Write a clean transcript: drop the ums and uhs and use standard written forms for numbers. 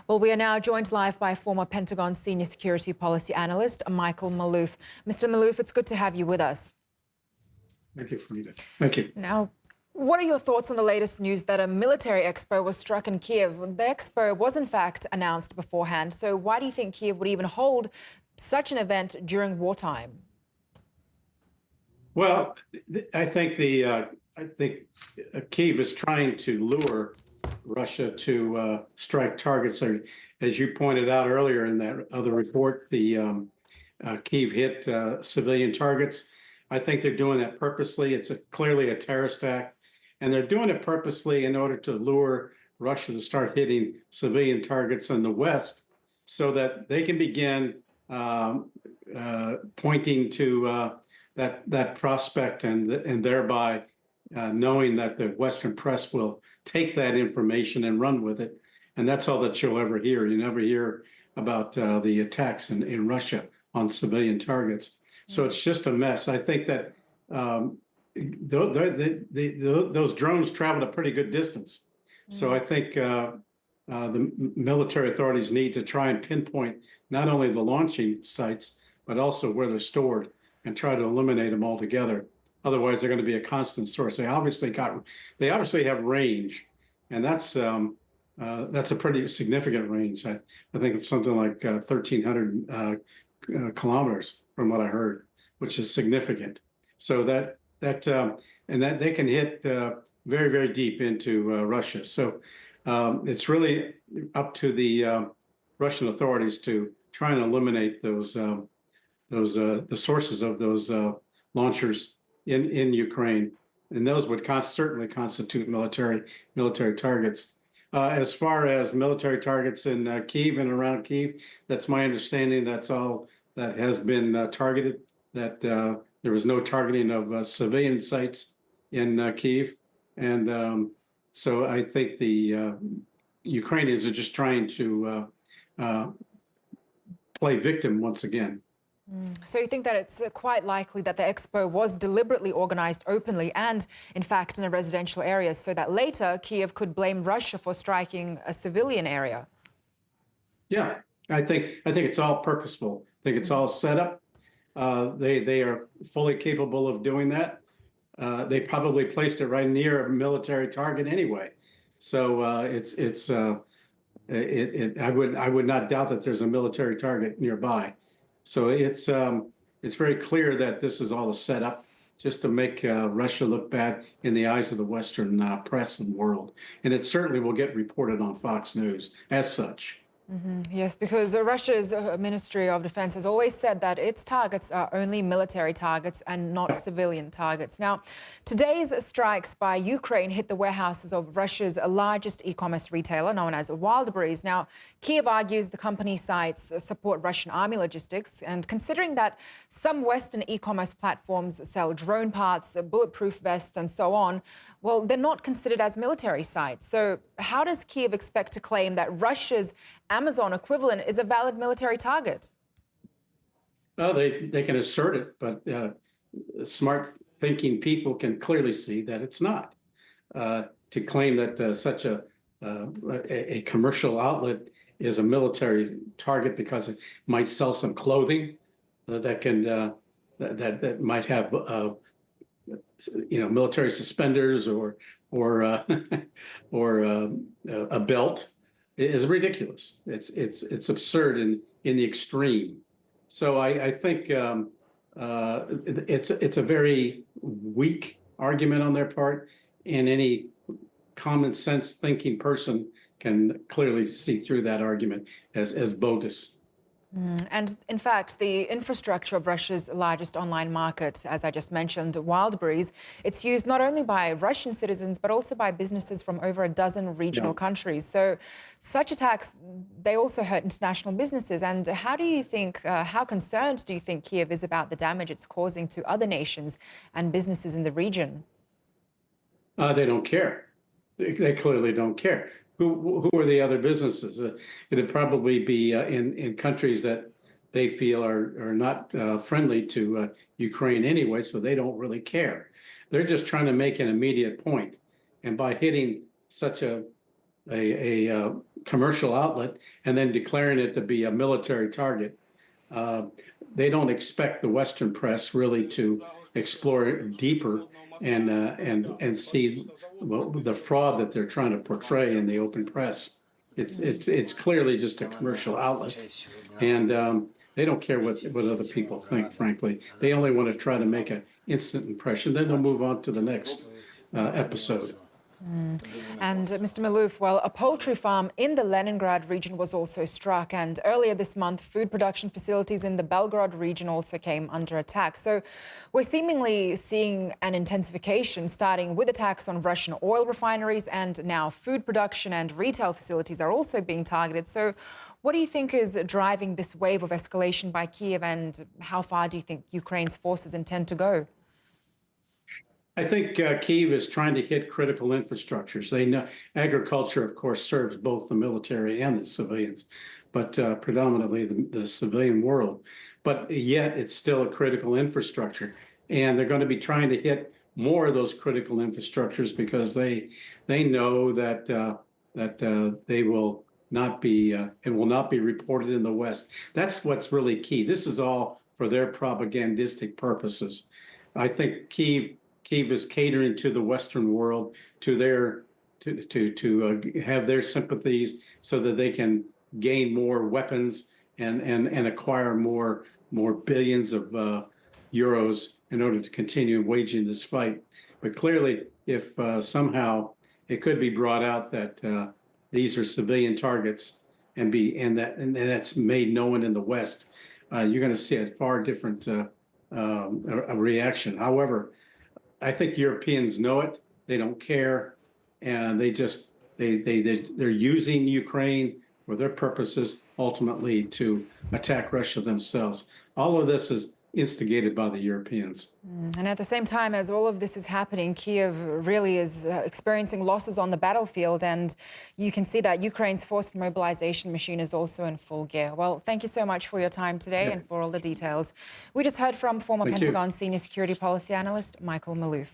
Well, we are now joined live by former Pentagon senior security policy analyst, Michael Maloof. Mr. Maloof, it's good to have you with us. Thank you, Frida. Thank you. Now, what are your thoughts on the latest news that a military expo was struck in Kiev? The expo was in fact announced beforehand. So why do you think Kiev would even hold such an event during wartime? Well, I think Kiev is trying to lure Russia to strike targets. So, as you pointed out earlier in that other report, the Kiev hit civilian targets. I think they're doing that purposely. It's clearly a terrorist act, and they're doing it purposely in order to lure Russia to start hitting civilian targets in the West, so that they can begin pointing to that prospect, and thereby knowing that the Western press will take that information and run with it. And that's all that you'll ever hear. You never hear about the attacks in Russia on civilian targets. So it's just a mess. I think that those drones traveled a pretty good distance. So I think the military authorities need to try and pinpoint not only the launching sites, but also where they're stored, and try to eliminate them altogether. Otherwise, they're going to be a constant source. They obviously have range, and that's a pretty significant range. I think it's something like 1,300 kilometers from what I heard, which is significant. So that they can hit very, very deep into Russia. So it's really up to the Russian authorities to try and eliminate the sources of those launchers in Ukraine, and those would certainly constitute military targets. As far as military targets in Kiev and around Kiev, that's my understanding. That's all that has been targeted. That there was no targeting of civilian sites in Kiev, and so I think the Ukrainians are just trying to play victim once again. So you think that it's quite likely that the expo was deliberately organized openly and, in fact, in a residential area, so that later Kiev could blame Russia for striking a civilian area? Yeah, I think it's all purposeful. I think it's all set up. They are fully capable of doing that. They probably placed it right near a military target anyway. So I would not doubt that there's a military target nearby. So it's very clear that this is all a setup just to make Russia look bad in the eyes of the Western press and world. And it certainly will get reported on Fox News as such. Yes, because Russia's Ministry of Defense has always said that its targets are only military targets and not civilian targets. Now, today's strikes by Ukraine hit the warehouses of Russia's largest e-commerce retailer, known as Wildberries. Now, Kiev argues the company sites support Russian army logistics, and considering that some Western e-commerce platforms sell drone parts, bulletproof vests, and so on, well, they're not considered as military sites. So how does Kiev expect to claim that Russia's Amazon equivalent is a valid military target? Well, they can assert it, but smart thinking people can clearly see that it's not. To claim that such a commercial outlet is a military target because it might sell some clothing that might have military suspenders or a belt is ridiculous. It's absurd in the extreme. So I think it's a very weak argument on their part, and any common sense thinking person can clearly see through that argument as bogus. And in fact, the infrastructure of Russia's largest online market, as I just mentioned, Wildberries, it's used not only by Russian citizens, but also by businesses from over a dozen regional countries. So such attacks, they also hurt international businesses. And how do you think, how concerned do you think Kiev is about the damage it's causing to other nations and businesses in the region? They don't care. They clearly don't care. Who are the other businesses? It'd probably be in countries that they feel are not friendly to Ukraine anyway, so they don't really care. They're just trying to make an immediate point. And by hitting such a commercial outlet and then declaring it to be a military target. Uh, they don't expect the Western press really to explore it deeper and see the fraud that they're trying to portray in the open press. It's clearly just a commercial outlet, and they don't care what other people think. Frankly, they only want to try to make an instant impression. Then they'll move on to the next episode. And Mr. Malouf, well, a poultry farm in the Leningrad region was also struck. And earlier this month, food production facilities in the Belgorod region also came under attack. So we're seemingly seeing an intensification, starting with attacks on Russian oil refineries, and now food production and retail facilities are also being targeted. So what do you think is driving this wave of escalation by Kiev, and how far do you think Ukraine's forces intend to go? I think Kiev is trying to hit critical infrastructures. They know agriculture, of course, serves both the military and the civilians, but predominantly the civilian world. But yet, it's still a critical infrastructure, and they're going to be trying to hit more of those critical infrastructures because they know that they will not be it will not be reported in the West. That's what's really key. This is all for their propagandistic purposes. I think Kiev is catering to the Western world, to their to have their sympathies, so that they can gain more weapons and acquire more billions of euros in order to continue waging this fight. But clearly, if somehow it could be brought out that these are civilian targets and that's made known in the West, you're going to see a far different a reaction. However, I think Europeans know it. They don't care, and they're using Ukraine for their purposes, ultimately to attack Russia themselves. All of this is instigated by the Europeans. And at the same time as all of this is happening, Kiev really is experiencing losses on the battlefield, and you can see that Ukraine's forced mobilization machine is also in full gear. Well, thank you so much for your time today and for all the details. We just heard from former Pentagon senior security policy analyst Michael Malouf.